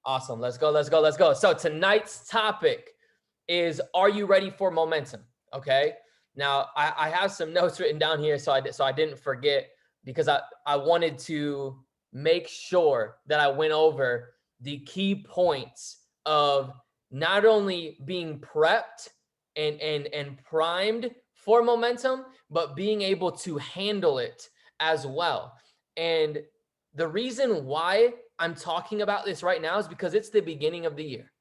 Awesome. Let's go. Let's go. Let's go. So tonight's topic is, are you ready for momentum? Okay. Now I have some notes written down here, so I didn't forget, because I wanted to make sure that I went over the key points of not only being prepped and primed for momentum, but being able to handle it as well. And the reason why I'm talking about this right now is because it's the beginning of the year.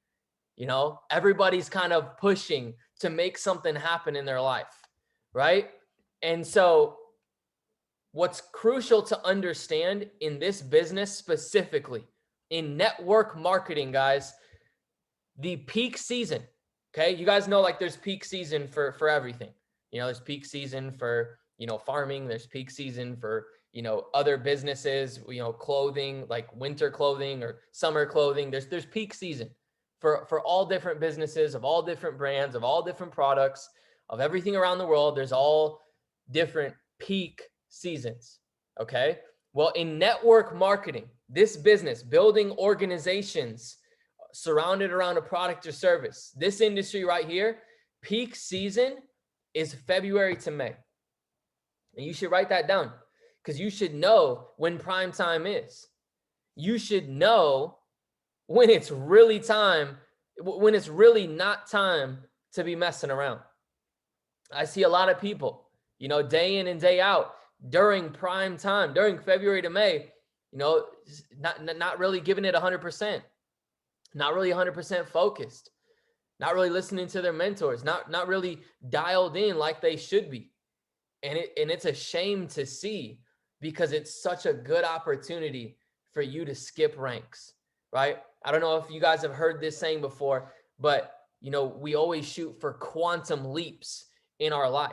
You know, everybody's kind of pushing to make something happen in their life, right? And so what's crucial to understand in this business, specifically in network marketing, guys, the peak season, okay? You guys know, like, there's peak season for everything. You know, there's peak season for, farming. There's peak season for, other businesses, clothing, like winter clothing or summer clothing. There's peak season for all different businesses, of all different brands, of all different products, of everything around the world. There's all different peak seasons, okay? Well, in network marketing, this business, building organizations surrounded around a product or service, this industry right here, peak season is February to May. And you should write that down, because you should know when prime time is. You should know when it's really time, when it's really not time to be messing around. I see a lot of people, day in and day out, during prime time, during February to May, not really giving it 100%, not really 100% focused, not really listening to their mentors, not really dialed in like they should be. And it's a shame to see, because it's such a good opportunity for you to skip ranks, right? I don't know if you guys have heard this saying before, but we always shoot for quantum leaps in our life,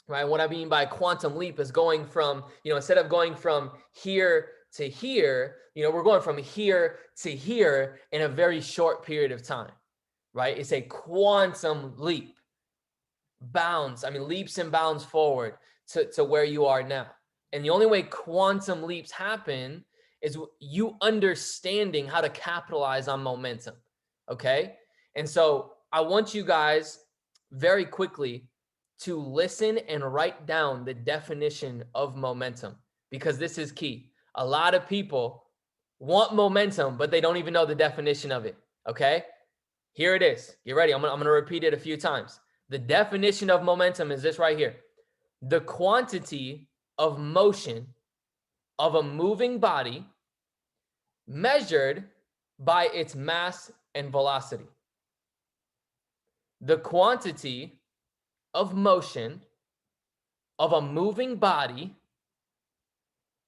right? What I mean by quantum leap is going from, instead of going from here to here, we're going from here to here in a very short period of time, right? It's a quantum leap. Bounds, leaps and bounds forward to where you are now. And the only way quantum leaps happen is you understanding how to capitalize on momentum, okay? And so I want you guys very quickly to listen and write down the definition of momentum, because this is key. A lot of people want momentum, but they don't even know the definition of it, okay? Here it is. Get ready. I'm gonna repeat it a few times. The definition of momentum is this right here: the quantity of motion of a moving body measured by its mass and velocity. The quantity of motion of a moving body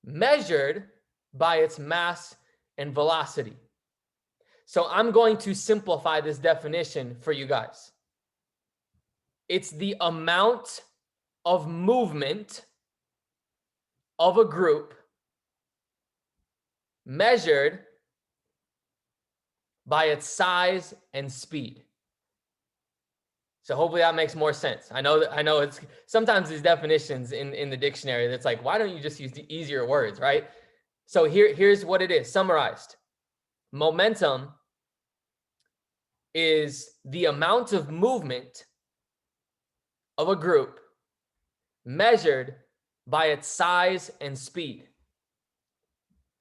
measured by its mass and velocity. So I'm going to simplify this definition for you guys. It's the amount of movement of a group measured by its size and speed. So hopefully that makes more sense. I know it's sometimes these definitions in the dictionary, that's like, why don't you just use the easier words, right? So here's what it is summarized. Momentum is the amount of movement of a group measured by its size and speed.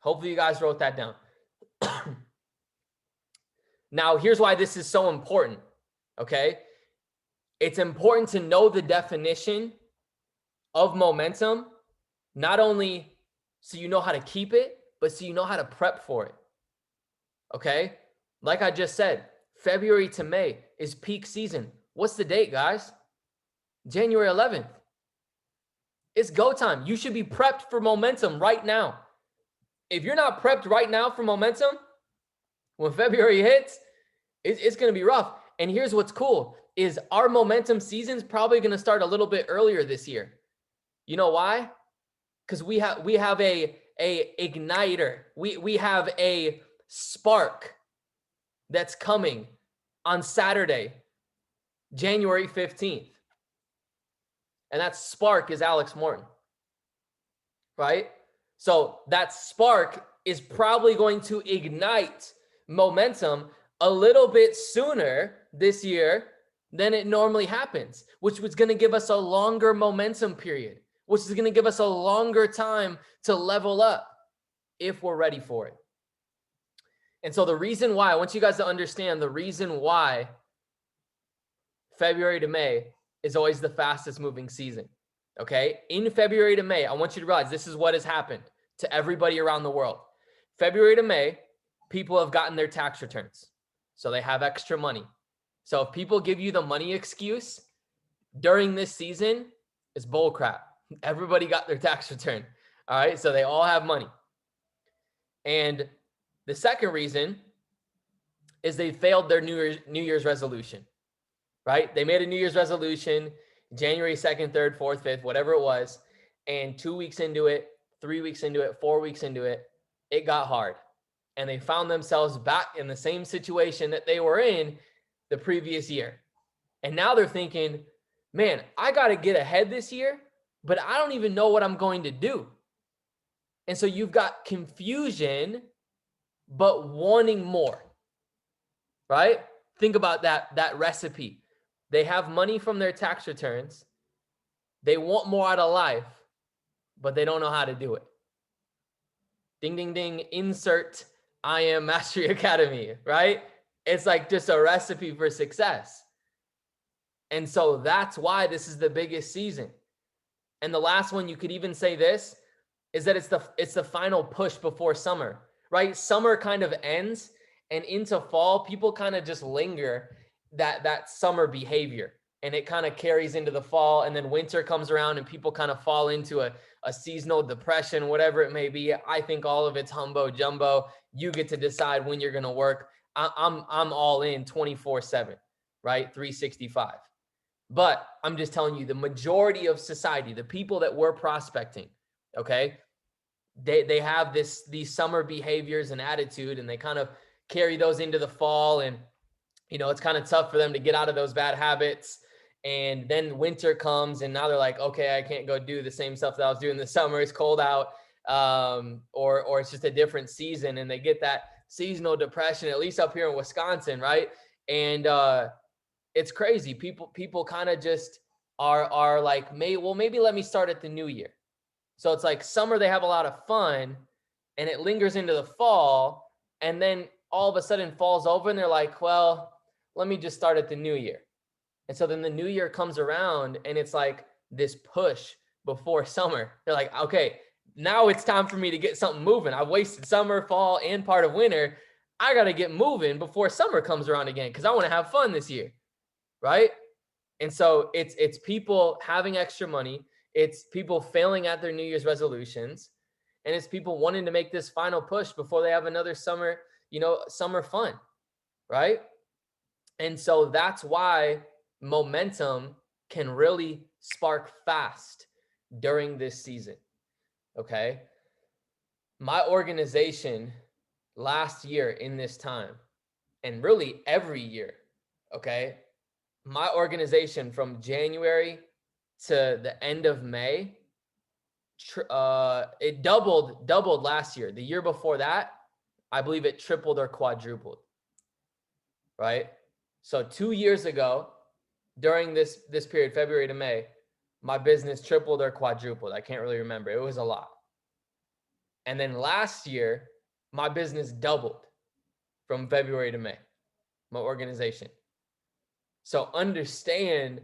Hopefully you guys wrote that down. Now, here's why this is so important, okay? It's important to know the definition of momentum, not only so you know how to keep it, but so you know how to prep for it, okay? Like I just said, February to May is peak season. What's the date, guys? January 11th. It's go time. You should be prepped for momentum right now. If you're not prepped right now for momentum, when February hits, it's going to be rough. And here's what's cool is our momentum season's probably going to start a little bit earlier this year. You know why? Because we have a igniter. We have a spark that's coming on Saturday, January 15th. And that spark is Alex Morton, right? So that spark is probably going to ignite momentum a little bit sooner this year than it normally happens, which was going to give us a longer momentum period, which is going to give us a longer time to level up if we're ready for it. And so the reason why, I want you guys to understand the reason why February to May is always the fastest moving season. Okay. In February to May, I want you to realize this is what has happened to everybody around the world. February to May, people have gotten their tax returns. So they have extra money. So if people give you the money excuse during this season, it's bull crap. Everybody got their tax return. All right. So they all have money. And the second reason is they failed their New Year's resolution, right? They made a New Year's resolution, January 2nd, 3rd, 4th, 5th, whatever it was. And 2 weeks into it, 3 weeks into it, 4 weeks into it, it got hard. And they found themselves back in the same situation that they were in the previous year. And now they're thinking, man, I got to get ahead this year, but I don't even know what I'm going to do. And so you've got confusion, but wanting more, right? Think about that recipe. They have money from their tax returns. They want more out of life, but they don't know how to do it. Ding, ding, ding, insert I Am Mastery Academy, right? It's like just a recipe for success. And so that's why this is the biggest season. And the last one, you could even say this, is that it's the final push before summer, right? Summer kind of ends and into fall, people kind of just linger that summer behavior, and it kind of carries into the fall, and then winter comes around and people kind of fall into a seasonal depression, whatever it may be. I think all of it's humbo jumbo. You get to decide when you're going to work. I'm all in 24/7, right? 365. But I'm just telling you, the majority of society, the people that we're prospecting, okay, they have these summer behaviors and attitude, and they kind of carry those into the fall. And, you know, it's kind of tough for them to get out of those bad habits. And then winter comes and now they're like, okay, I can't go do the same stuff that I was doing this summer. It's cold out. Or it's just a different season, and they get that seasonal depression, at least up here in Wisconsin. Right. And, it's crazy. People kind of just are like, maybe let me start at the new year. So it's like summer, they have a lot of fun, and it lingers into the fall, and then all of a sudden fall's over and they're like, well, let me just start at the new year. And so then the new year comes around and it's like this push before summer. They're like, okay, now it's time for me to get something moving. I've wasted summer, fall, and part of winter. I got to get moving before summer comes around again because I want to have fun this year. Right? And so it's people having extra money. It's people failing at their New Year's resolutions. And it's people wanting to make this final push before they have another summer, summer fun. Right? And so that's why momentum can really spark fast during this season. Okay. My organization last year in this time, and really every year, okay, my organization from January to the end of May, it doubled last year. The year before that, I believe it tripled or quadrupled. Right? So 2 years ago, during this period, February to May, my business tripled or quadrupled. I can't really remember. It was a lot. And then last year, my business doubled from February to May, my organization. So understand,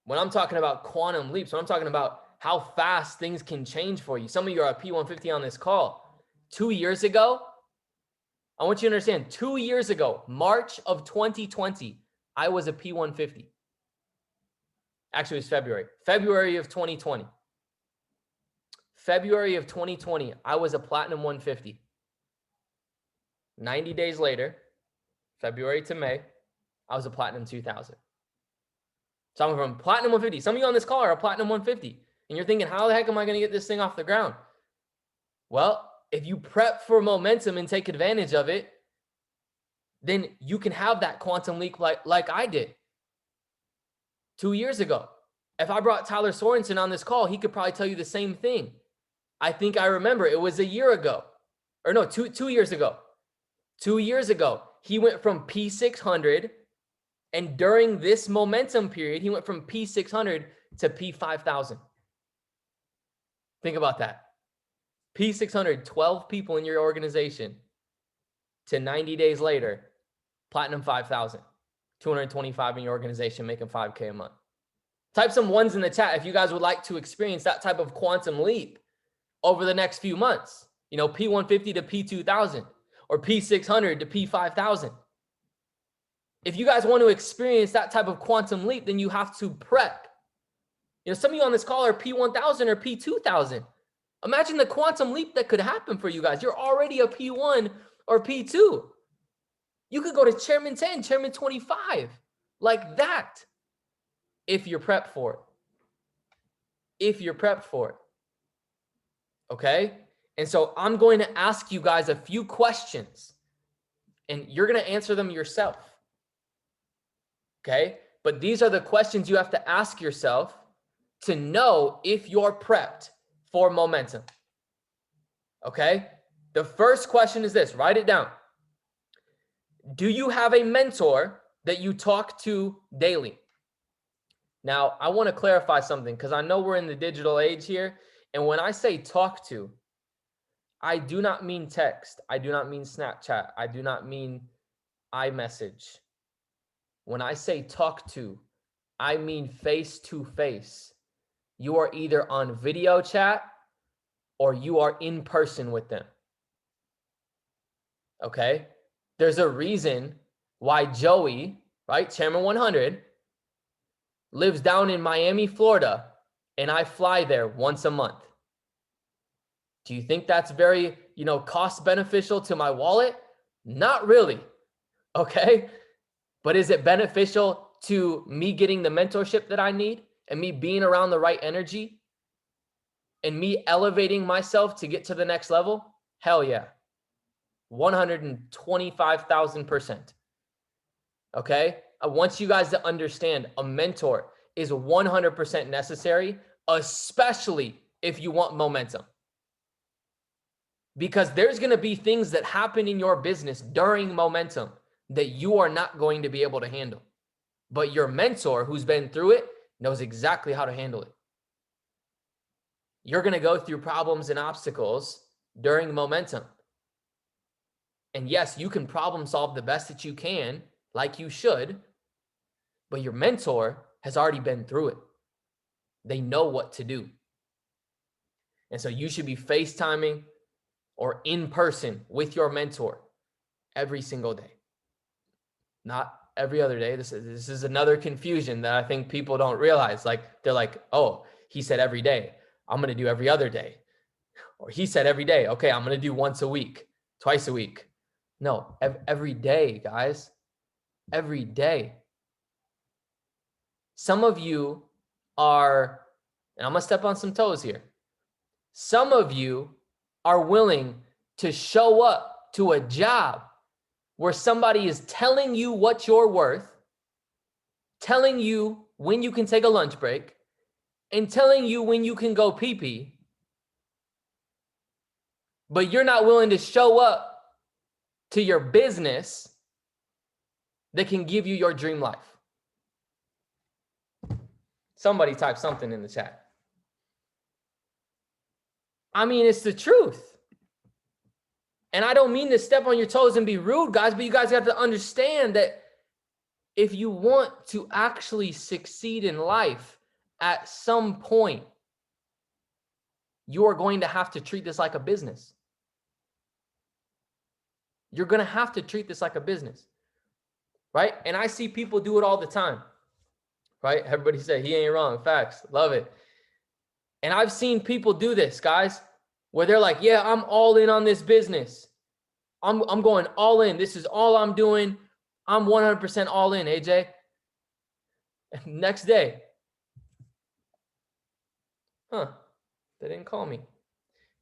when I'm talking about quantum leaps, when I'm talking about how fast things can change for you. Some of you are a P150 on this call. 2 years ago, I want you to understand, 2 years ago, March of 2020, I was a P150. Actually, it was February of 2020. February of 2020, I was a Platinum 150. 90 days later, February to May, I was a Platinum 2000. So I'm from Platinum 150. Some of you on this call are a Platinum 150. And you're thinking, how the heck am I going to get this thing off the ground? Well, if you prep for momentum and take advantage of it, then you can have that quantum leap like I did 2 years ago. If I brought Tyler Sorensen on this call, he could probably tell you the same thing. I think I remember it was a year ago. Or no, two years ago. 2 years ago, he went from P600, and during this momentum period, he went from P600 to P5000. Think about that. P600, 12 people in your organization, to 90 days later, platinum 5,000, 225 in your organization, making 5K a month. Type some ones in the chat if you guys would like to experience that type of quantum leap over the next few months. You know, P150 to P2000 or P600 to P5000. If you guys want to experience that type of quantum leap, then you have to prep. You know, some of you on this call are P1000 or P2000. Imagine the quantum leap that could happen for you guys. You're already a P1 or P2. You could go to Chairman 10, Chairman 25, like that, if you're prepped for it. If you're prepped for it. Okay? And so I'm going to ask you guys a few questions, and you're going to answer them yourself. Okay? But these are the questions you have to ask yourself to know if you're prepped for momentum. Okay? The first question is this. Write it down. Do you have a mentor that you talk to daily? Now, I want to clarify something because I know we're in the digital age here. And when I say talk to, I do not mean text. I do not mean Snapchat. I do not mean iMessage. When I say talk to, I mean face to face. You are either on video chat or you are in person with them. Okay? There's a reason why Joey, right, Chairman 100, lives down in Miami, Florida, and I fly there once a month. Do you think that's very, cost beneficial to my wallet? Not really. Okay? But is it beneficial to me getting the mentorship that I need and me being around the right energy and me elevating myself to get to the next level? Hell yeah. 125,000%. Okay? I want you guys to understand a mentor is 100% necessary, especially if you want momentum. Because there's going to be things that happen in your business during momentum that you are not going to be able to handle. But your mentor who's been through it knows exactly how to handle it. You're going to go through problems and obstacles during momentum. And yes, you can problem solve the best that you can, like you should, but your mentor has already been through it. They know what to do. And so you should be FaceTiming or in person with your mentor every single day. Not every other day. This is another confusion that I think people don't realize. Like, they're like, oh, he said every day. I'm going to do every other day. Or he said every day. Okay, I'm going to do once a week, twice a week. No, every day, guys. Every day. Some of you are, and I'm going to step on some toes here. Some of you are willing to show up to a job where somebody is telling you what you're worth, telling you when you can take a lunch break, and telling you when you can go pee-pee, but you're not willing to show up to your business that can give you your dream life. Somebody type something in the chat. I mean, it's the truth. And I don't mean to step on your toes and be rude, guys, but you guys have to understand that if you want to actually succeed in life, at some point, you are going to have to treat this like a business. You're going to have to treat this like a business, right? And I see people do it all the time, right? Everybody say, he ain't wrong. Facts. Love it. And I've seen people do this, guys, where they're like, yeah, I'm all in on this business. I'm going all in. This is all I'm doing. I'm 100% all in, AJ. Next day. Huh. They didn't call me.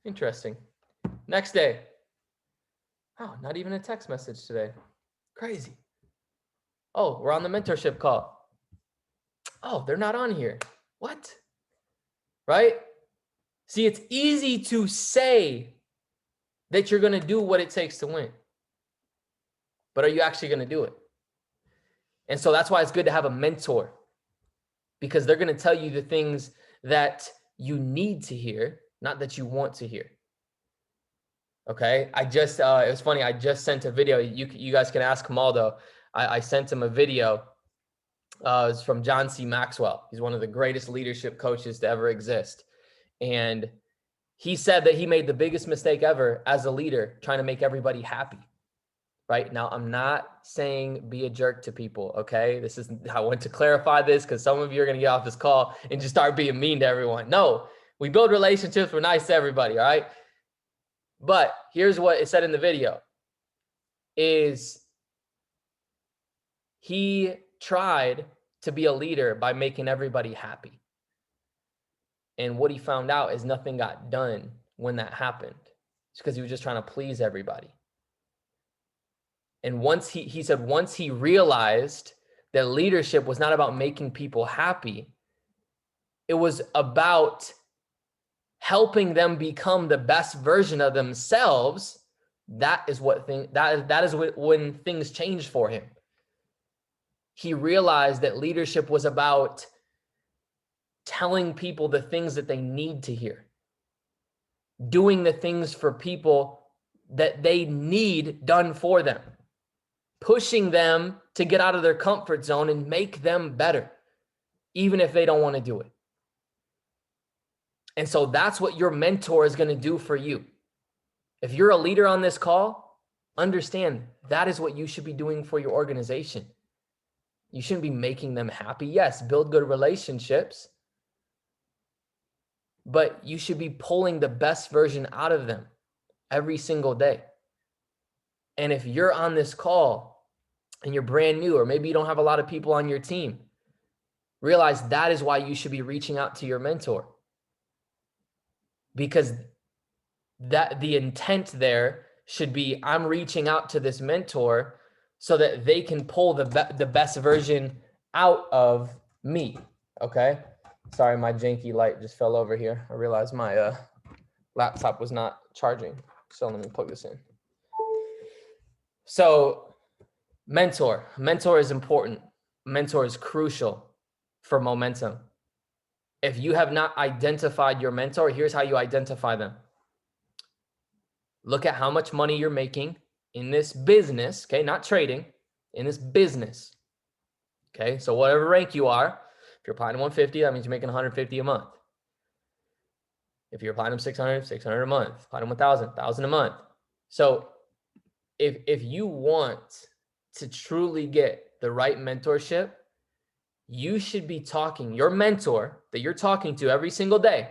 Interesting. Next day. Oh, not even a text message today. Crazy. Oh, we're on the mentorship call. Oh, they're not on here. What? Right? See, it's easy to say that you're going to do what it takes to win. but are you actually going to do it? And so that's why it's good to have a mentor, because they're going to tell you the things that you need to hear, not that you want to hear. Okay. I just, it was funny. I just sent a video. You guys can ask Maldo. I sent him a video. It's from John C. Maxwell. He's one of the greatest leadership coaches to ever exist. And he said that he made the biggest mistake ever as a leader, trying to make everybody happy. Right now, I'm not saying be a jerk to people. Okay. I want to clarify this because some of you are going to get off this call and just start being mean to everyone. No, we build relationships. We're nice to everybody. All right. But here's what it said in the video is he tried to be a leader by making everybody happy. And what he found out is nothing got done when that happened. It's because he was just trying to please everybody. And once he said, once he realized that leadership was not about making people happy, it was about helping them become the best version of themselves. That is when things changed for him. He realized that leadership was about telling people the things that they need to hear, doing the things for people that they need done for them, pushing them to get out of their comfort zone and make them better, even if they don't want to do it. And so that's what your mentor is going to do for you. If you're a leader on this call, understand that is what you should be doing for your organization. You shouldn't be making them happy. Yes, build good relationships, but you should be pulling the best version out of them every single day. And if you're on this call and you're brand new, or maybe you don't have a lot of people on your team, realize that is why you should be reaching out to your mentor. Because that the intent there should be, I'm reaching out to this mentor so that they can pull the best version out of me. Okay. Sorry, my janky light just fell over here. I realized my laptop was not charging. So let me plug this in. So mentor is important. Mentor is crucial for momentum. If you have not identified your mentor, here's how you identify them. Look at how much money you're making in this business, okay? Not trading, in this business, okay? So whatever rank you are, if you're applying 150, that means you're making 150 a month. If you're applying 600 a month. Applying 1,000 a month. So if you want to truly get the right mentorship, you should be talking, your mentor that you're talking to every single day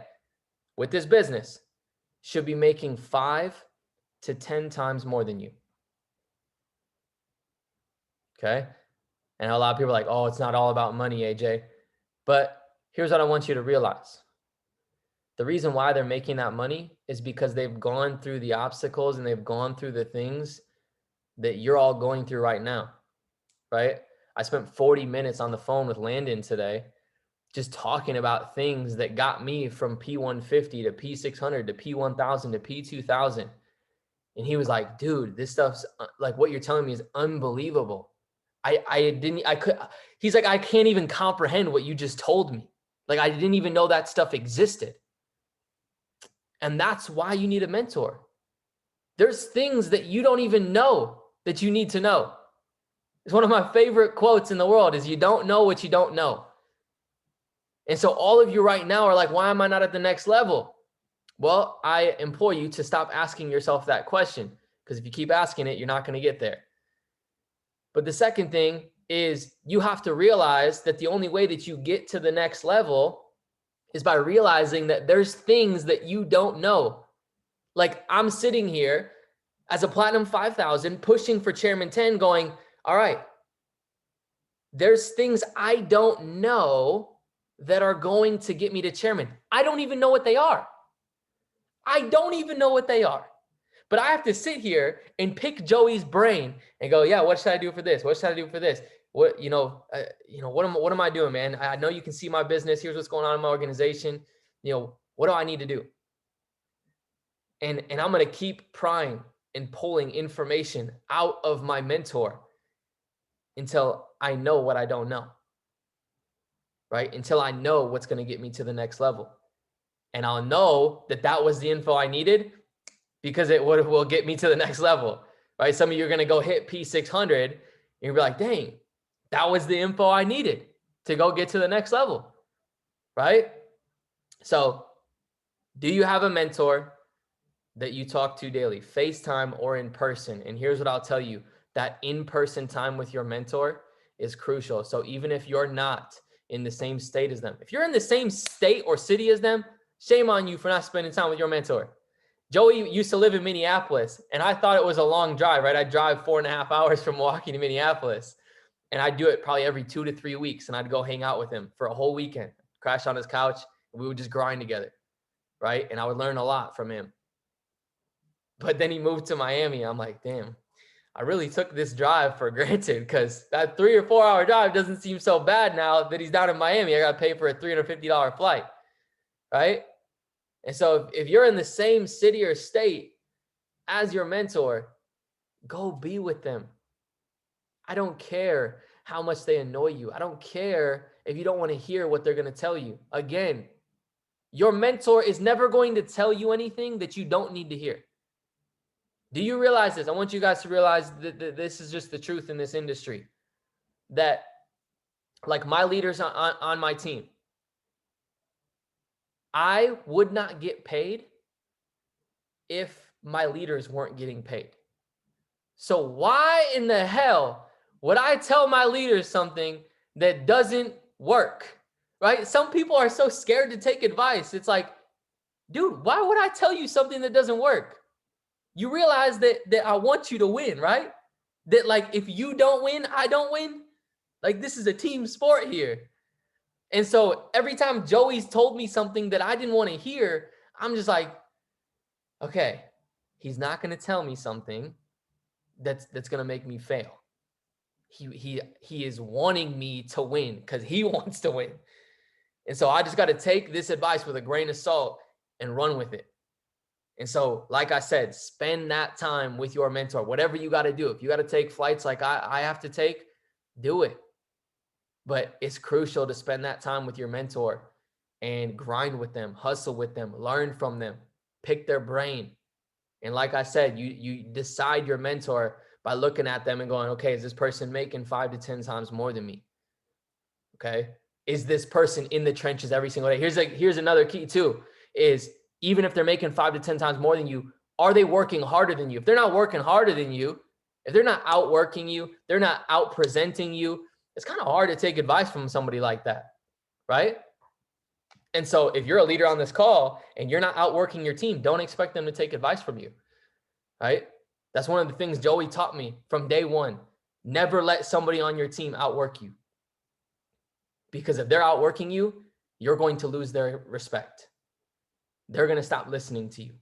with this business should be making 5 to 10 times more than you. Okay. And a lot of people are like, oh, it's not all about money, AJ. But here's what I want you to realize. The reason why they're making that money is because they've gone through the obstacles and they've gone through the things that you're all going through right now, right? I spent 40 minutes on the phone with Landon today, just talking about things that got me from P150 to P600 to P1000 to P2000. And he was like, dude, this stuff's like, what you're telling me is unbelievable. He's like, I can't even comprehend what you just told me. Like, I didn't even know that stuff existed. And that's why you need a mentor. There's things that you don't even know that you need to know. It's one of my favorite quotes in the world is you don't know what you don't know. And so all of you right now are like, why am I not at the next level? Well, I implore you to stop asking yourself that question, because if you keep asking it, you're not going to get there. But the second thing is you have to realize that the only way that you get to the next level is by realizing that there's things that you don't know. Like I'm sitting here as a Platinum 5000 pushing for Chairman 10 going, all right, there's things I don't know that are going to get me to Chairman. I don't even know what they are. I don't even know what they are. But I have to sit here and pick Joey's brain and go, yeah, what should I do for this? What should I do for this? What am I doing, man? I know you can see my business. Here's what's going on in my organization. What do I need to do? And I'm going to keep prying and pulling information out of my mentor until I know what I don't know, right? Until I know what's going to get me to the next level. And I'll know that that was the info I needed because it will get me to the next level, right? Some of you are going to go hit P600 and you'll be like, dang, that was the info I needed to go get to the next level, right? So do you have a mentor that you talk to daily, FaceTime or in person? And here's what I'll tell you, that in-person time with your mentor is crucial. So even if you're not in the same state as them, if you're in the same state or city as them, shame on you for not spending time with your mentor. Joey used to live in Minneapolis, and I thought it was a long drive, right? I drive 4.5 hours from Milwaukee to Minneapolis, and I do it probably every 2 to 3 weeks, and I'd go hang out with him for a whole weekend, crash on his couch, and we would just grind together, right? And I would learn a lot from him. But then he moved to Miami. I'm like, damn, I really took this drive for granted because that 3 or 4 hour drive doesn't seem so bad now that he's down in Miami. I got to pay for a $350 flight, right? And so if you're in the same city or state as your mentor, go be with them. I don't care how much they annoy you. I don't care if you don't want to hear what they're going to tell you. Again, your mentor is never going to tell you anything that you don't need to hear. Do you realize this? I want you guys to realize that this is just the truth in this industry. That like my leaders on my team, I would not get paid if my leaders weren't getting paid. So why in the hell would I tell my leaders something that doesn't work, right? Some people are so scared to take advice. It's like, dude, why would I tell you something that doesn't work? You realize that I want you to win, right? That like, if you don't win, I don't win. Like this is a team sport here. And so every time Joey's told me something that I didn't want to hear, I'm just like, okay, he's not going to tell me something that's going to make me fail. He is wanting me to win because he wants to win. And so I just got to take this advice with a grain of salt and run with it. And so, like I said, spend that time with your mentor, whatever you got to do. If you got to take flights like I have to take, do it. But it's crucial to spend that time with your mentor and grind with them, hustle with them, learn from them, pick their brain. And like I said, you decide your mentor by looking at them and going, okay, is this person making 5 to 10 times more than me? Okay. Is this person in the trenches every single day? Here's another key too, is even if they're making 5 to 10 times more than you, are they working harder than you? If they're not working harder than you, if they're not outworking you, they're not out presenting you, it's kind of hard to take advice from somebody like that, right? And so if you're a leader on this call and you're not outworking your team, don't expect them to take advice from you, right? That's one of the things Joey taught me from day one. Never let somebody on your team outwork you. Because if they're outworking you, you're going to lose their respect. They're going to stop listening to you.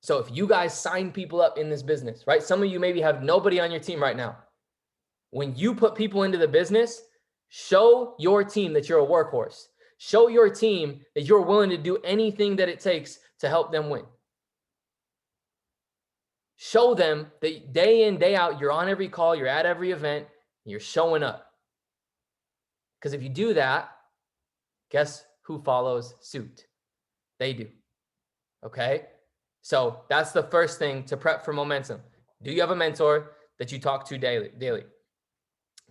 So if you guys sign people up in this business, right? Some of you maybe have nobody on your team right now. When you put people into the business, show your team that you're a workhorse. Show your team that you're willing to do anything that it takes to help them win. Show them that day in, day out, you're on every call, you're at every event, you're showing up. Because if you do that, guess who follows suit? They do. Okay? So that's the first thing to prep for momentum. Do you have a mentor that you talk to daily?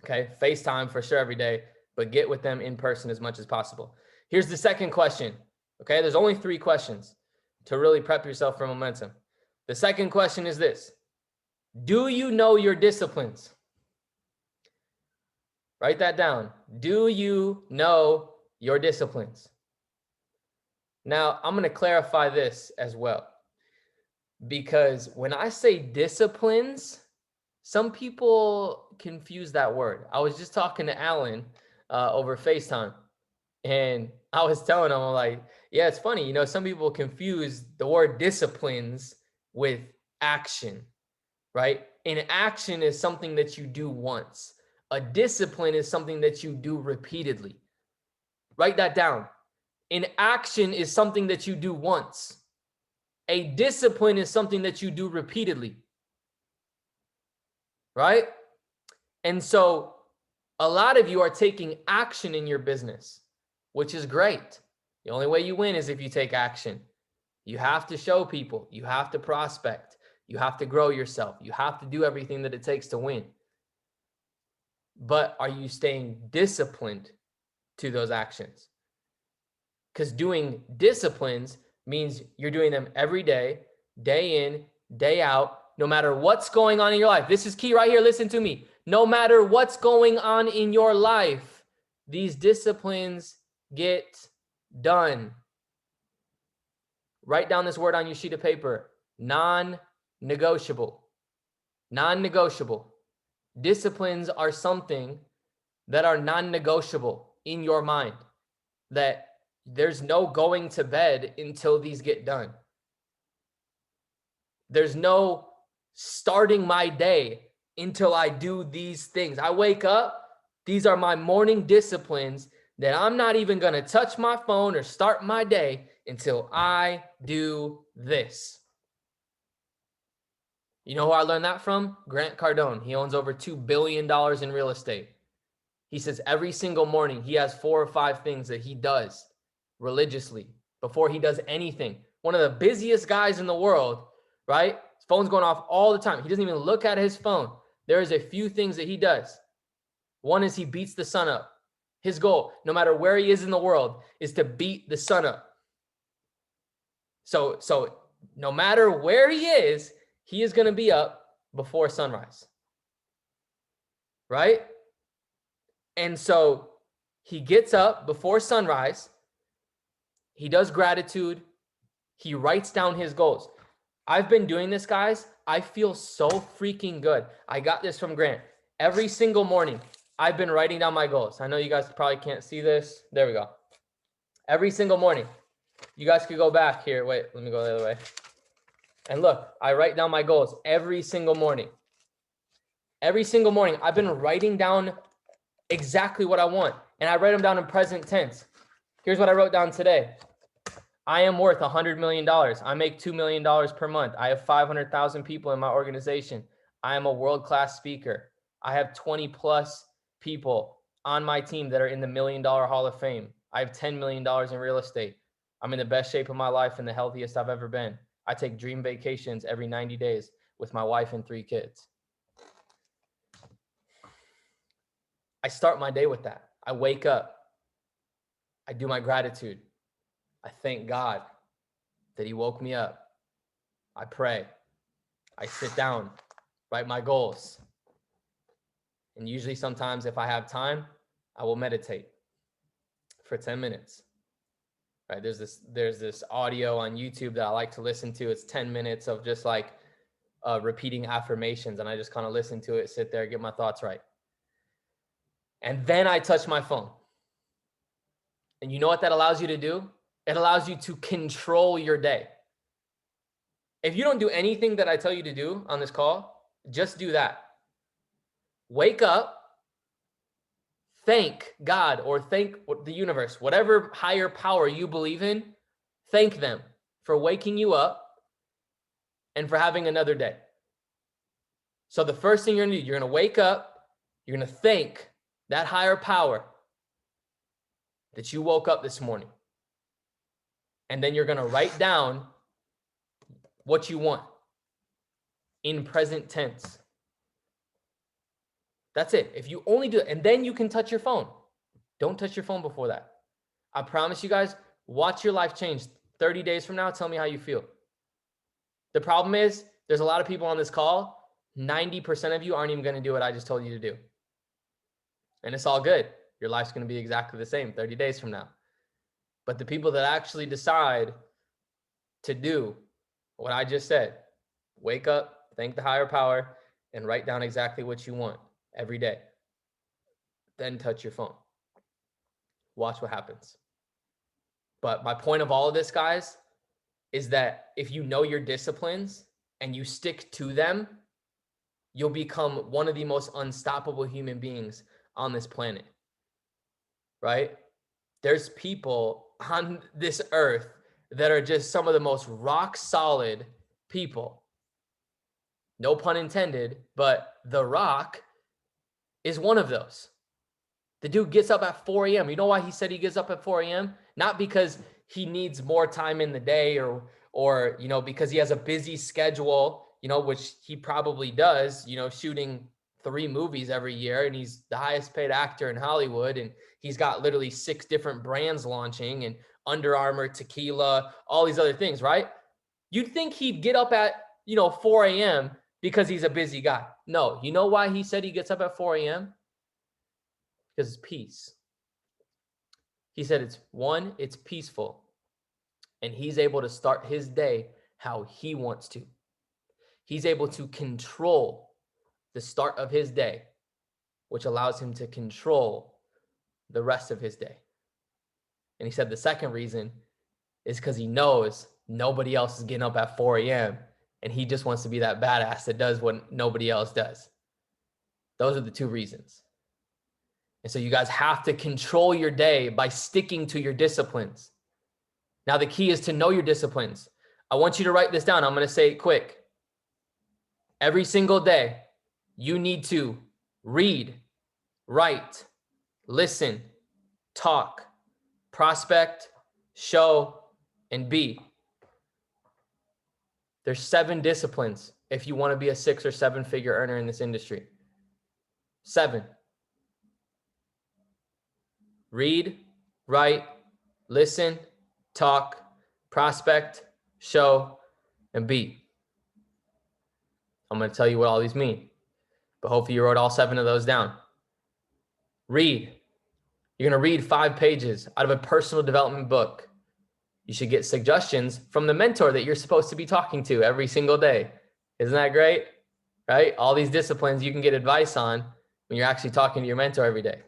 Okay, FaceTime for sure every day, but get with them in person as much as possible. Here's the second question. Okay, there's only 3 questions to really prep yourself for momentum. The second question is this: do you know your disciplines? Write that down. Do you know your disciplines? Now, I'm going to clarify this as well, because when I say disciplines, some people confuse that word. I was just talking to Alan over FaceTime, and I was telling him, I'm like, yeah, it's funny. You know, some people confuse the word disciplines with action, right? An action is something that you do once. A discipline is something that you do repeatedly. Write that down. An action is something that you do once. A discipline is something that you do repeatedly. Right? And so A lot of you are taking action in your business, which is great. The only way you win is if you take action. You have to show people, you have to prospect, you have to grow yourself, you have to do everything that it takes to win. But are you staying disciplined to those actions? Because doing disciplines means you're doing them every day, day in, day out, no matter what's going on in your life. This is key right here. Listen to me. No matter what's going on in your life, these disciplines get done. Write down this word on your sheet of paper. Non-negotiable. Non-negotiable. Disciplines are something that are non-negotiable in your mind, that there's no going to bed until these get done. There's no starting my day until I do these things. I wake up, these are my morning disciplines that I'm not even going to touch my phone or start my day until I do this. You know who I learned that from? Grant Cardone. He owns over $2 billion in real estate. He says every single morning he has 4 or 5 things that he does religiously before he does anything. One of the busiest guys in the world, right? His phone's going off all the time. He doesn't even look at his phone. There is a few things that he does. One is he beats the sun up. His goal, no matter where he is in the world, is to beat the sun up. So no matter where he is going to be up before sunrise. Right? And so he gets up before sunrise. He does gratitude. He writes down his goals. I've been doing this, guys. I feel so freaking good. I got this from Grant. Every single morning, I've been writing down my goals. I know you guys probably can't see this. There we go. Every single morning. You guys could go back here. Wait, let me go the other way. And look, I write down my goals every single morning. Every single morning, I've been writing down exactly what I want. And I write them down in present tense. Here's what I wrote down today. I am worth $100 million. I make $2 million per month. I have 500,000 people in my organization. I am a world-class speaker. I have 20 plus people on my team that are in the $1 Million Hall of Fame. I have $10 million in real estate. I'm in the best shape of my life and the healthiest I've ever been. I take dream vacations every 90 days with my wife and 3 kids. I start my day with that. I wake up. I do my gratitude. I thank God that he woke me up. I pray. I sit down, write my goals. And usually sometimes if I have time, I will meditate for 10 minutes. Right? There's this audio on YouTube that I like to listen to. It's 10 minutes of just like repeating affirmations. And I just kind of listen to it, sit there, get my thoughts right. And then I touch my phone. And you know what that allows you to do? It allows you to control your day. If you don't do anything that I tell you to do on this call, just do that. Wake up, thank God or thank the universe, whatever higher power you believe in, thank them for waking you up and for having another day. So the first thing you're going to do, you're going to wake up, you're going to thank that higher power that you woke up this morning. And then you're going to write down what you want in present tense. That's it. If you only do it, and then you can touch your phone. Don't touch your phone before that. I promise you guys, watch your life change 30 days from now. Tell me how you feel. The problem is there's a lot of people on this call. 90% of you aren't even going to do what I just told you to do. And it's all good. Your life's going to be exactly the same 30 days from now. But the people that actually decide to do what I just said, wake up, thank the higher power, and write down exactly what you want every day. Then touch your phone. Watch what happens. But my point of all of this, guys, is that if you know your disciplines and you stick to them, you'll become one of the most unstoppable human beings on this planet. Right? There's people on this earth that are just some of the most rock solid people. No pun intended, but The Rock is one of those. The dude gets up at 4 a.m. You know why he said he gets up at 4 a.m.? Not because he needs more time in the day or because he has a busy schedule, which he probably does, shooting 3 movies every year, and he's the highest paid actor in Hollywood, and he's got literally 6 different brands launching, and Under Armour, tequila, all these other things, right? You'd think he'd get up at 4 a.m. because he's a busy guy. No, you know why he said he gets up at 4 a.m.? Because it's peace. He said it's peaceful, and he's able to start his day how he wants to. He's able to control the start of his day, which allows him to control the rest of his day. And he said the second reason is because he knows nobody else is getting up at 4 a.m. and he just wants to be that badass that does what nobody else does. Those are the 2 reasons. And so you guys have to control your day by sticking to your disciplines. Now, the key is to know your disciplines. I want you to write this down. I'm going to say it quick. Every single day, you need to read, write, listen, talk, prospect, show, and be. There's 7 disciplines if you want to be a 6 or 7 figure earner in this industry. 7. Read, write, listen, talk, prospect, show, and be. I'm going to tell you what all these mean, but hopefully you wrote all 7 of those down. Read. You're going to read 5 pages out of a personal development book. You should get suggestions from the mentor that you're supposed to be talking to every single day. Isn't that great? Right? All these disciplines you can get advice on when you're actually talking to your mentor every day.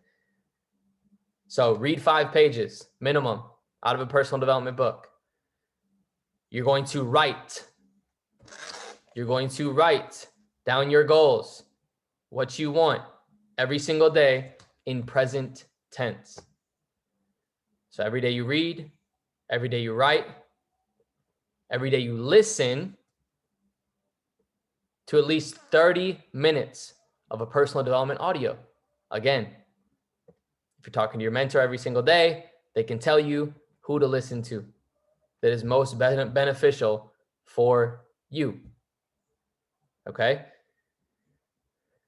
So read 5 pages minimum out of a personal development book. You're going to write. You're going to write down your goals, what you want every single day in present tense. So every day you read, every day you write, every day you listen to at least 30 minutes of a personal development audio. Again, if you're talking to your mentor every single day, they can tell you who to listen to that is most beneficial for you. Okay?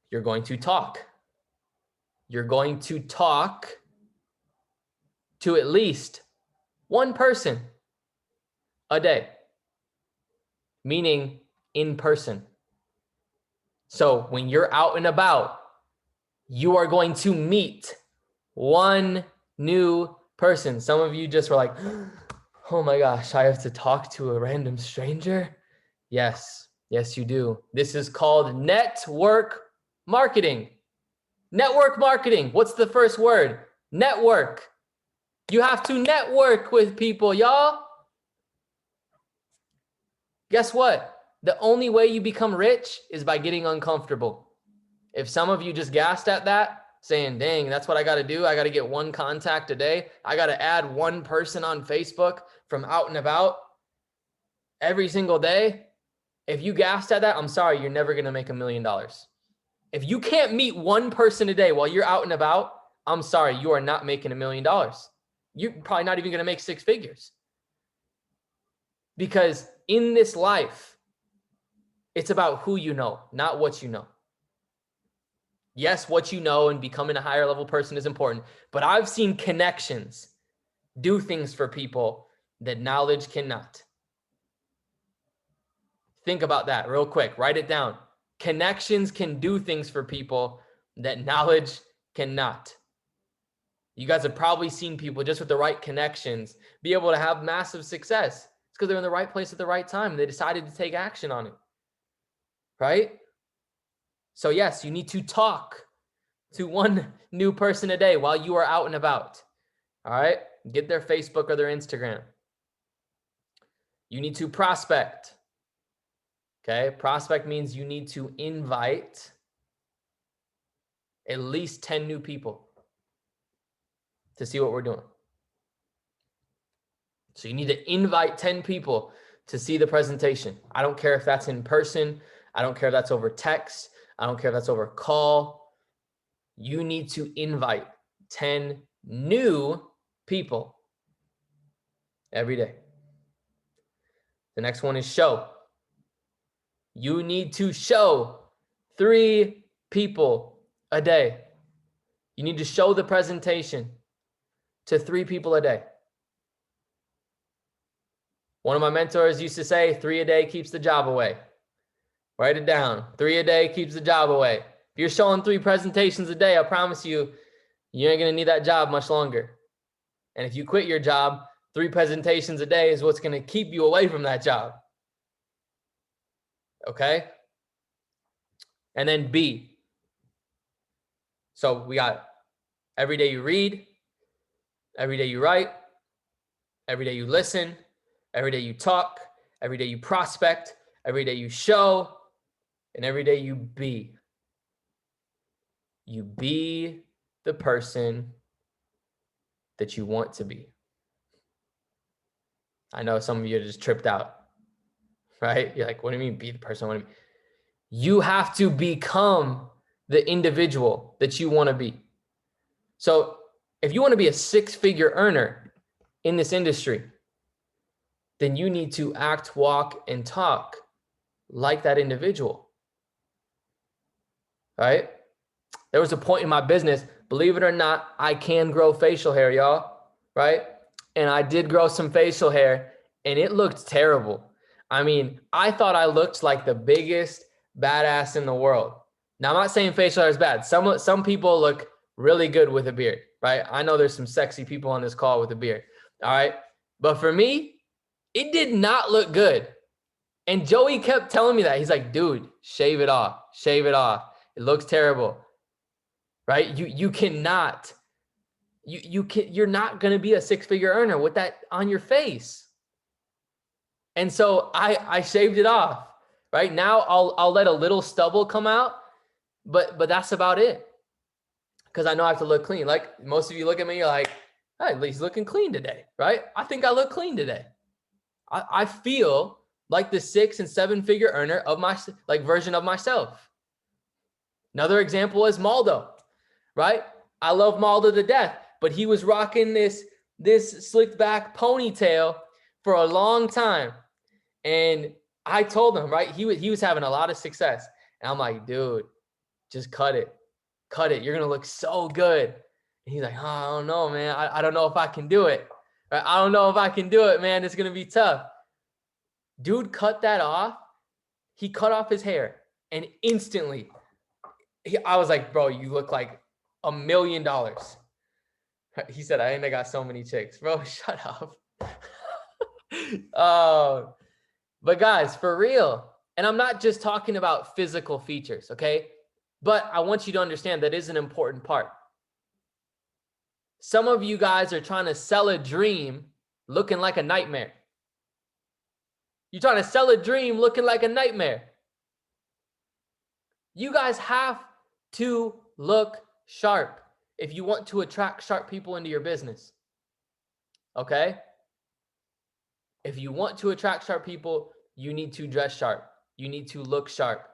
You're going to talk. You're going to talk to at least 1 person a day, meaning in person. So when you're out and about, you are going to meet 1 new person. Some of you just were like, oh my gosh, I have to talk to a random stranger? Yes, you do. This is called network marketing. Network marketing. What's the first word? Network. You have to network with people, y'all. Guess what? The only way you become rich is by getting uncomfortable. If some of you just gassed at that, saying, dang, that's what I got to do. I got to get 1 contact a day. I got to add 1 person on Facebook from out and about every single day. If you gassed at that, I'm sorry, you're never going to make $1 million. If you can't meet 1 person a day while you're out and about, I'm sorry, you are not making $1 million. You're probably not even going to make 6 figures. Because in this life, it's about who you know, not what you know. Yes, what you know and becoming a higher level person is important, but I've seen connections do things for people that knowledge cannot. Think about that real quick. Write it down. Connections can do things for people that knowledge cannot. You guys have probably seen people just with the right connections be able to have massive success. It's because they're in the right place at the right time. They decided to take action on it, right? So yes, you need to talk to 1 new person a day while you are out and about. All right? Get their Facebook or their Instagram. You need to prospect. Okay? Prospect means you need to invite at least 10 new people to see what we're doing. So you need to invite 10 people to see the presentation. I don't care if that's in person. I don't care if that's over text. I don't care if that's over call. You need to invite 10 new people every day. The next one is show. You need to show 3 people a day. You need to show the presentation to 3 people a day. One of my mentors used to say, 3 a day keeps the job away. Write it down. 3 a day keeps the job away. If you're showing 3 presentations a day, I promise you, you ain't going to need that job much longer. And if you quit your job, 3 presentations a day is what's going to keep you away from that job. Okay? And then B. So we got every day you read, every day you write, every day you listen, every day you talk, every day you prospect, every day you show, and every day you be. You be the person that you want to be. I know some of you are just tripped out, right? You're like, what do you mean be the person I want to be? You have to become the individual that you want to be. So if you want to be a 6-figure earner in this industry, then you need to act, walk, and talk like that individual, right? There was a point in my business, believe it or not, I can grow facial hair, y'all, right? And I did grow some facial hair and it looked terrible. I mean, I thought I looked like the biggest badass in the world. Now, I'm not saying facial hair is bad. Some people look really good with a beard, right? I know there's some sexy people on this call with a beard, all right? But for me, it did not look good. And Joey kept telling me that. He's like, dude, shave it off. Shave it off. It looks terrible, right? You cannot, you're not going to be a 6-figure earner with that on your face. And so I shaved it off, right? Now I'll let a little stubble come out, but that's about it. Because I know I have to look clean. Like most of you look at me, you're like, hey, he's looking clean today, right? I think I look clean today. I feel like the 6- and 7-figure earner of my version of myself. Another example is Maldo, right? I love Maldo to death, but he was rocking this slicked back ponytail for a long time. And I told him, right? He was having a lot of success. And I'm like, dude, just cut it. Cut it. You're going to look so good. And he's like, oh, I don't know, man. I don't know if I can do it. Right? I don't know if I can do it, man. It's going to be tough. Dude cut that off. He cut off his hair. And instantly, I was like, bro, you look like $1 million. He said, I got so many chicks. Bro, shut up. But guys, for real. And I'm not just talking about physical features, okay? But I want you to understand that is an important part. Some of you guys are trying to sell a dream looking like a nightmare. You're trying to sell a dream looking like a nightmare. You guys have to look sharp if you want to attract sharp people into your business. Okay? If you want to attract sharp people, you need to dress sharp. You need to look sharp.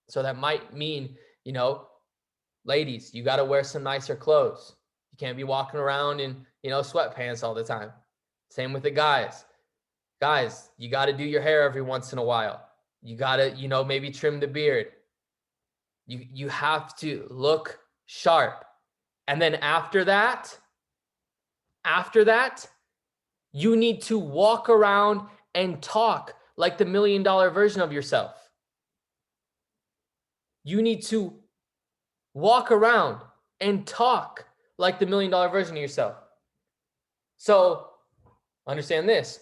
So that might mean, ladies, you got to wear some nicer clothes. You can't be walking around in, sweatpants all the time. Same with the guys. Guys, you got to do your hair every once in a while. You got to, maybe trim the beard. You have to look sharp. And then after that, you need to walk around and talk like the $1 million version of yourself. You need to walk around and talk like the $1 million version of yourself. So understand this.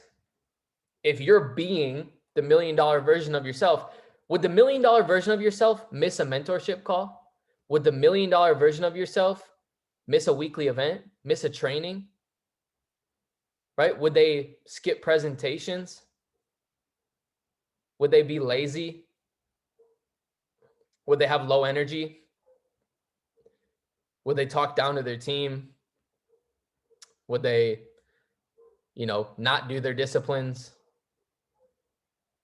If you're being the $1 million version of yourself, would the $1 million version of yourself miss a mentorship call? Would the $1 million version of yourself miss a weekly event, miss a training? Right? Would they skip presentations? Would they be lazy? Would they have low energy? Would they talk down to their team? Would they, not do their disciplines?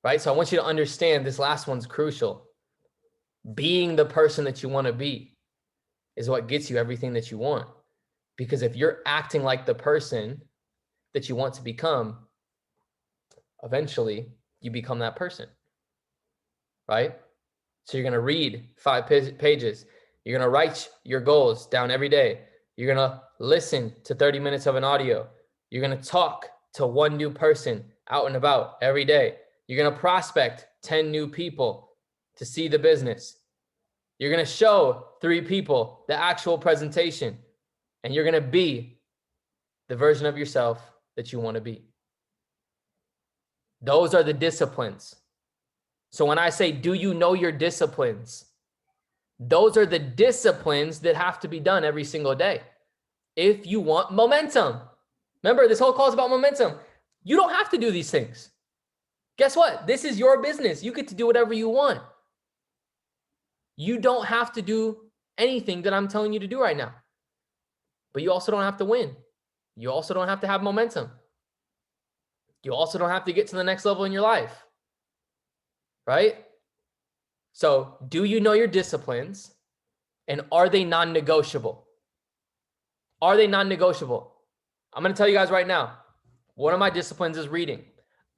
Right? So I want you to understand this last one's crucial. Being the person that you want to be is what gets you everything that you want. Because if you're acting like the person that you want to become, eventually you become that person, right? So you're going to read 5 pages. You're going to write your goals down every day. You're going to listen to 30 minutes of an audio. You're going to talk to one new person out and about every day. You're going to prospect 10 new people to see the business. You're going to show 3 people the actual presentation, and you're going to be the version of yourself that you want to be. Those are the disciplines. So when I say, do you know your disciplines? Those are the disciplines that have to be done every single day if you want momentum. Remember, this whole call is about momentum. You don't have to do these things. Guess what? This is your business. You get to do whatever you want. You don't have to do anything that I'm telling you to do right now. But you also don't have to win. You also don't have to have momentum. You also don't have to get to the next level in your life. Right? So, do you know your disciplines, and are they non-negotiable? Are they non-negotiable? I'm going to tell you guys right now, one of my disciplines is reading.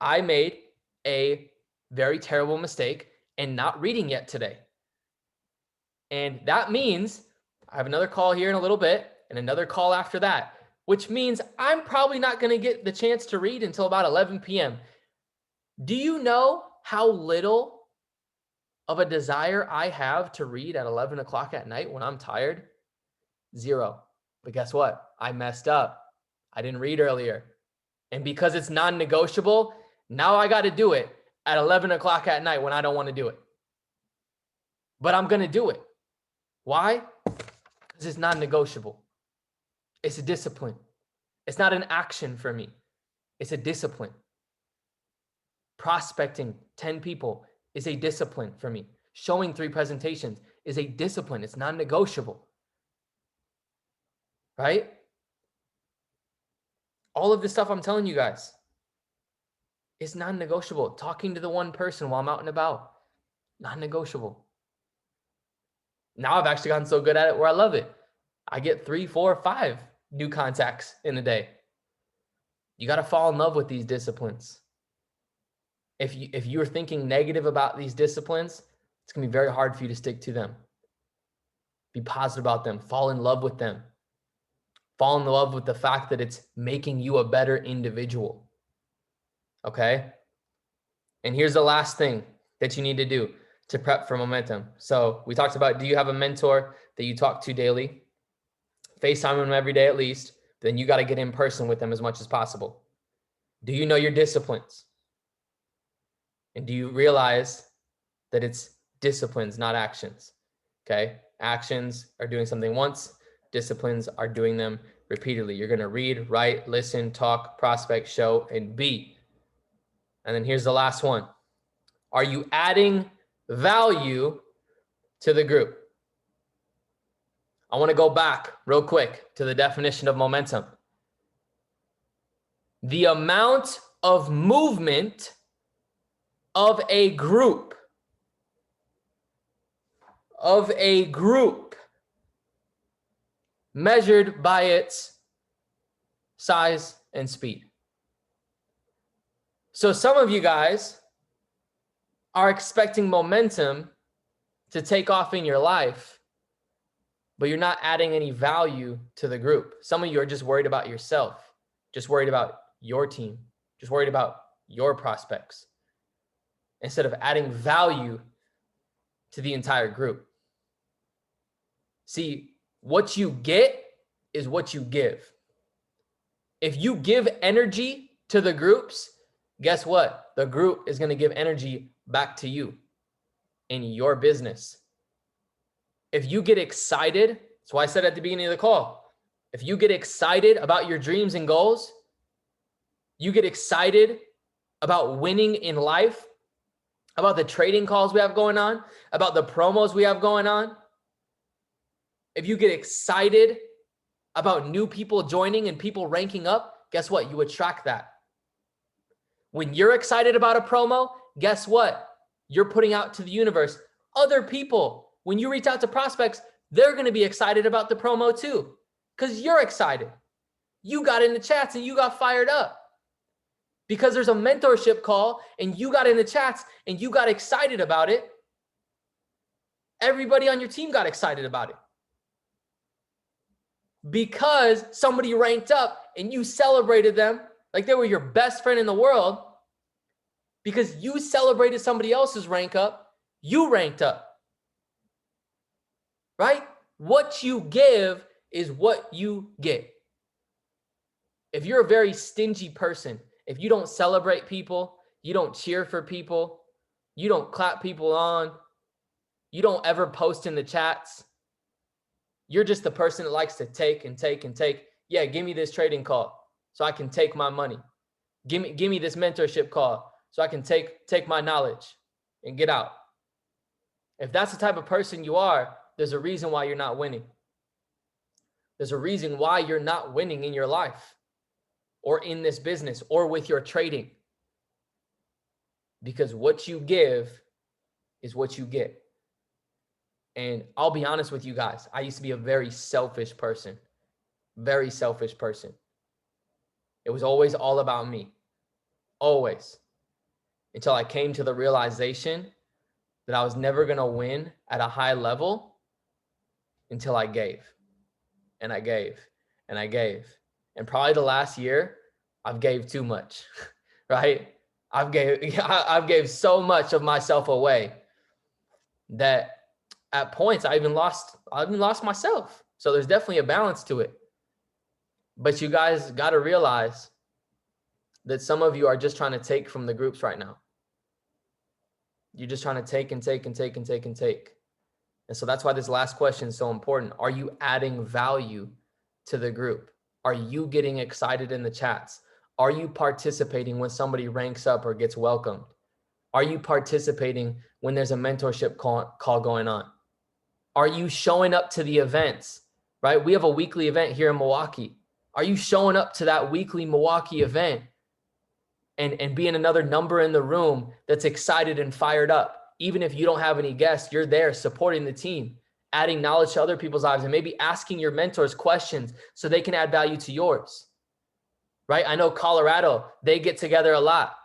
I made a very terrible mistake in not reading yet today. And that means I have another call here in a little bit and another call after that, which means I'm probably not going to get the chance to read until about 11 p.m. Do you know how little of a desire I have to read at 11 o'clock at night when I'm tired? 0. But guess what? I messed up. I didn't read earlier. And because it's non-negotiable, now I got to do it at 11 o'clock at night when I don't want to do it. But I'm going to do it. Why? Because it's non-negotiable. It's a discipline. It's not an action for me. It's a discipline. Prospecting 10 people is a discipline for me. Showing 3 presentations is a discipline. It's non-negotiable. Right? All of this stuff I'm telling you guys is non-negotiable. Talking to the one person while I'm out and about, non-negotiable. Now I've actually gotten so good at it where I love it. I get 3, 4, 5 new contacts in a day. You got to fall in love with these disciplines. If you're thinking negative about these disciplines, it's going to be very hard for you to stick to them. Be positive about them. Fall in love with them. Fall in love with the fact that it's making you a better individual. Okay? And here's the last thing that you need to do to prep for momentum. So we talked about, do you have a mentor that you talk to daily? FaceTime them every day at least. Then you got to get in person with them as much as possible. Do you know your disciplines? And do you realize that it's disciplines, not actions? Okay? Actions are doing something once. Disciplines are doing them repeatedly. You're going to read, write, listen, talk, prospect, show, and be. And then here's the last one. Are you adding value to the group? I want to go back real quick to the definition of momentum. The amount of movement of a group, measured by its size and speed. So some of you guys are expecting momentum to take off in your life, but you're not adding any value to the group. Some of you are just worried about yourself, just worried about your team, just worried about your prospects, instead of adding value to the entire group. See, what you get is what you give. If you give energy to the groups, guess what? The group is going to give energy back to you in your business. If you get excited, that's why I said at the beginning of the call, if you get excited about your dreams and goals, you get excited about winning in life, about the trading calls we have going on, about the promos we have going on, if you get excited about new people joining and people ranking up, guess what? You attract that. When you're excited about a promo, guess what? You're putting out to the universe. Other people, when you reach out to prospects, they're going to be excited about the promo too. Because you're excited. You got in the chats and you got fired up. Because there's a mentorship call and you got in the chats and you got excited about it. Everybody on your team got excited about it. Because somebody ranked up and you celebrated them like they were your best friend in the world. Because you celebrated somebody else's rank up, you ranked up. Right? What you give is what you get. If you're a very stingy person, if you don't celebrate people, you don't cheer for people, you don't clap people on, you don't ever post in the chats, you're just the person that likes to take and take and take. Yeah, give me this trading call so I can take my money. Give me this mentorship call so I can take my knowledge and get out. If that's the type of person you are, there's a reason why you're not winning. There's a reason why you're not winning in your life or in this business or with your trading. Because what you give is what you get. And I'll be honest with you guys. I used to be a very selfish person. Very selfish person. It was always all about me. Always. Until I came to the realization that I was never going to win at a high level until I gave. And I gave. And I gave. And probably the last year, I've gave too much. Right? I've gave so much of myself away that at points I even lost myself. So there's definitely a balance to it. But you guys got to realize that some of you are just trying to take from the groups right now. You're just trying to take and take and take and take and take. And so that's why this last question is so important. Are you adding value to the group? Are you getting excited in the chats? Are you participating when somebody ranks up or gets welcomed? Are you participating when there's a mentorship call going on? Are you showing up to the events, right? We have a weekly event here in Milwaukee. Are you showing up to that weekly Milwaukee event and being another number in the room that's excited and fired up? Even if you don't have any guests, you're there supporting the team, adding knowledge to other people's lives, and maybe asking your mentors questions so they can add value to yours, right? I know Colorado, they get together a lot.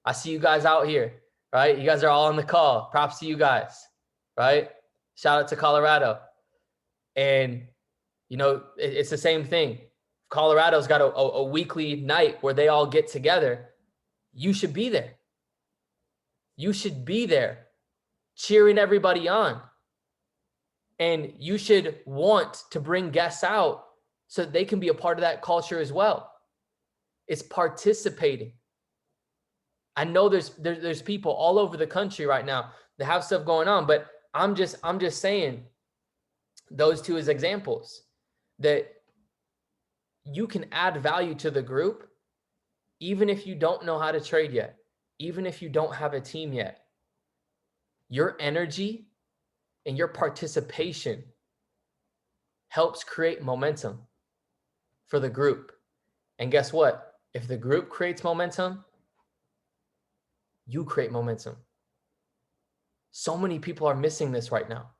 I see you guys out here, right? You guys are all on the call. Props to you guys, right? Shout out to Colorado. And, you know, it's the same thing. Colorado's got a weekly night where they all get together. You should be there. You should be there cheering everybody on. And you should want to bring guests out so that they can be a part of that culture as well. It's participating. I know there's people all over the country right now that have stuff going on, but I'm just saying those two as examples that you can add value to the group even if you don't know how to trade yet, even if you don't have a team yet. Your energy and your participation helps create momentum for the group. And guess what? If the group creates momentum, you create momentum. So many people are missing this right now.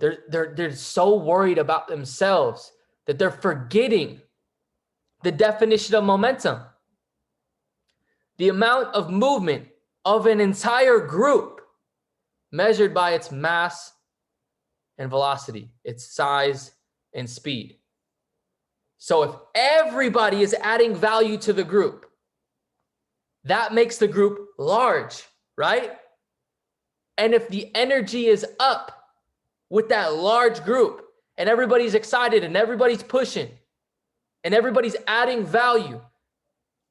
They're so worried about themselves that they're forgetting the definition of momentum. The amount of movement of an entire group measured by its mass and velocity, its size and speed. So if everybody is adding value to the group, that makes the group large, right? And if the energy is up with that large group and everybody's excited and everybody's pushing and everybody's adding value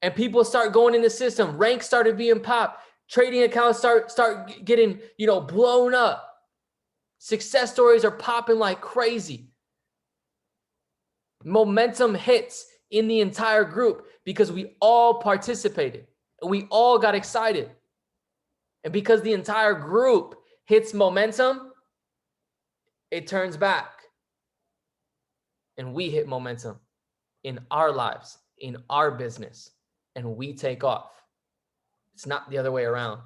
and people start going in the system, ranks started being popped, trading accounts start getting, blown up. Success stories are popping like crazy. Momentum hits in the entire group because we all participated and we all got excited. And because the entire group hits momentum, it turns back. And we hit momentum in our lives, in our business, and we take off. It's not the other way around.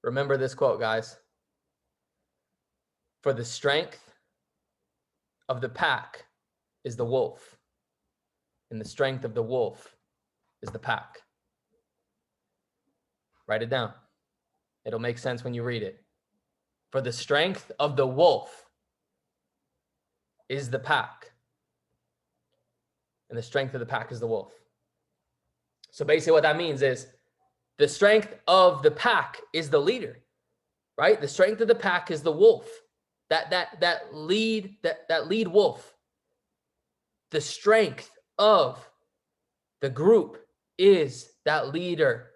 Remember this quote, guys. For the strength of the pack is the wolf, and the strength of the wolf is the pack. Write it down. It'll make sense when you read it. For the strength of the wolf is the pack, and the strength of the pack is the wolf. So basically what that means is the strength of the pack is the leader, right? The strength of the pack is the wolf, that lead wolf. The strength of the group is that leader,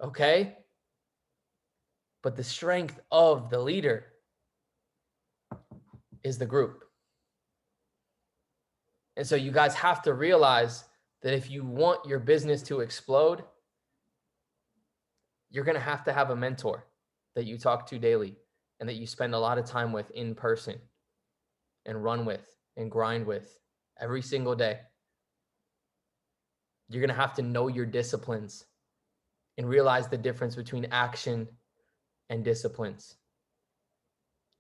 okay? But the strength of the leader is the group. And so you guys have to realize that if you want your business to explode, you're going to have a mentor that you talk to daily and that you spend a lot of time with in person and run with and grind with every single day. You're going to have to know your disciplines and realize the difference between action and disciplines.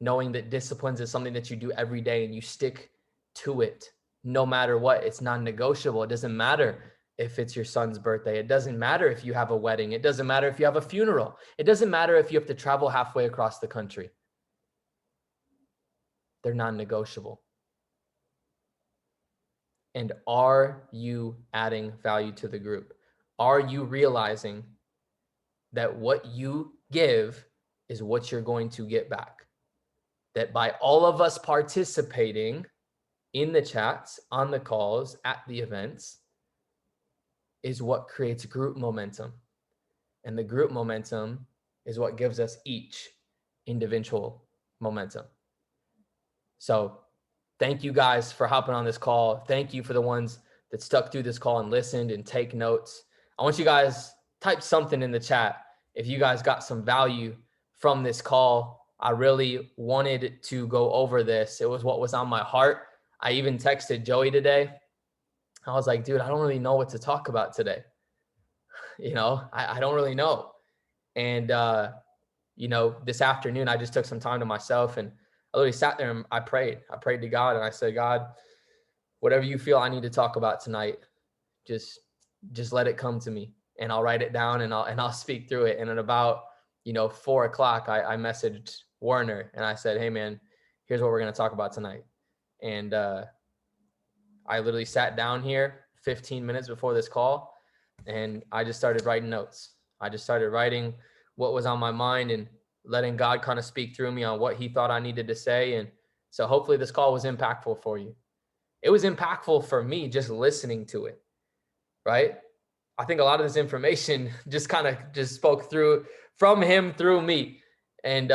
Knowing that disciplines is something that you do every day and you stick to it no matter what. It's non-negotiable. It doesn't matter if it's your son's birthday. It doesn't matter if you have a wedding. It doesn't matter if you have a funeral. It doesn't matter if you have to travel halfway across the country. They're non-negotiable. And are you adding value to the group? Are you realizing that what you give is what you're going to get back? That by all of us participating in the chats, on the calls, at the events, is what creates group momentum. And the group momentum is what gives us each individual momentum. So thank you guys for hopping on this call. Thank you for the ones that stuck through this call and listened and take notes. I want you guys type something in the chat if you guys got some value from this call. I really wanted to go over this. It was what was on my heart. I even texted Joey today. I was like, dude, I don't really know what to talk about today. I don't really know. And, this afternoon, I just took some time to myself and I literally sat there and I prayed. I prayed to God and I said, God, whatever you feel I need to talk about tonight, just let it come to me and I'll write it down and I'll speak through it. And at about, 4 o'clock, I messaged Werner and I said, hey man, here's what we're going to talk about tonight. And I literally sat down here 15 minutes before this call and I just started writing notes. I just started writing what was on my mind and letting God kind of speak through me on what he thought I needed to say. And so hopefully this call was impactful for you. It was impactful for me just listening to it, right? I think a lot of this information just kind of just spoke from him through me and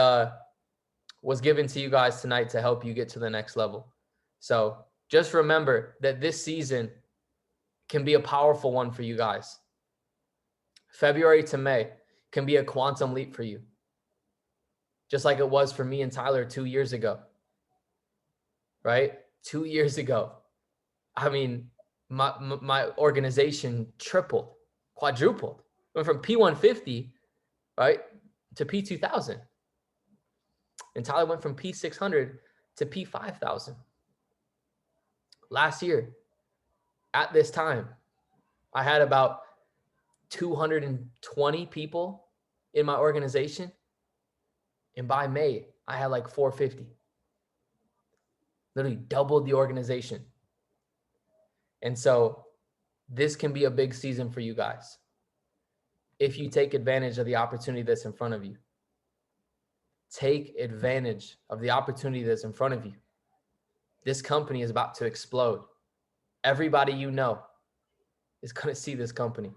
was given to you guys tonight to help you get to the next level. So just remember that this season can be a powerful one for you guys. February to May can be a quantum leap for you. Just like it was for me and Tyler 2 years ago, right? 2 years ago. I mean, my organization tripled, quadrupled. Went from P150, right, to P2000. And Tyler went from P600 to P5000. Last year, at this time, I had about 220 people in my organization. And by May, I had like 450. Literally doubled the organization. And so this can be a big season for you guys if you take advantage of the opportunity that's in front of you. Take advantage of the opportunity that's in front of you. This company is about to explode. Everybody you know is going to see this company.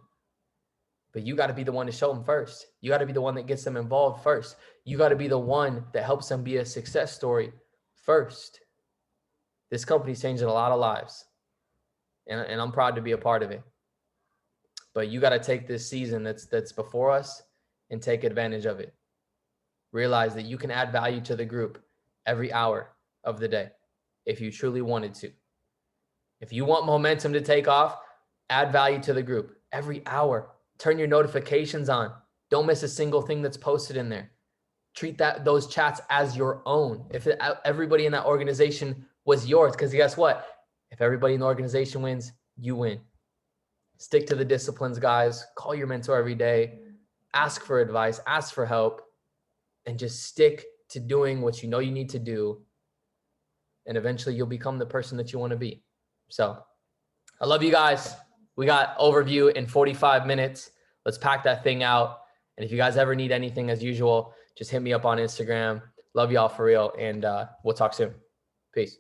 But you got to be the one to show them first. You got to be the one that gets them involved first. You got to be the one that helps them be a success story first. This company's changing a lot of lives. And I'm proud to be a part of it. But you got to take this season that's before us and take advantage of it. Realize that you can add value to the group every hour of the day if you truly wanted to. If you want momentum to take off, add value to the group every hour. Turn your notifications on. Don't miss a single thing that's posted in there. Treat those chats as your own. If everybody in that organization was yours. Because guess what? If everybody in the organization wins, you win. Stick to the disciplines, guys. Call your mentor every day. Ask for advice, ask for help, and just stick to doing what you know you need to do. And eventually you'll become the person that you want to be. So I love you guys. We got overview in 45 minutes. Let's pack that thing out. And if you guys ever need anything, as usual, just hit me up on Instagram. Love y'all for real. And we'll talk soon. Peace.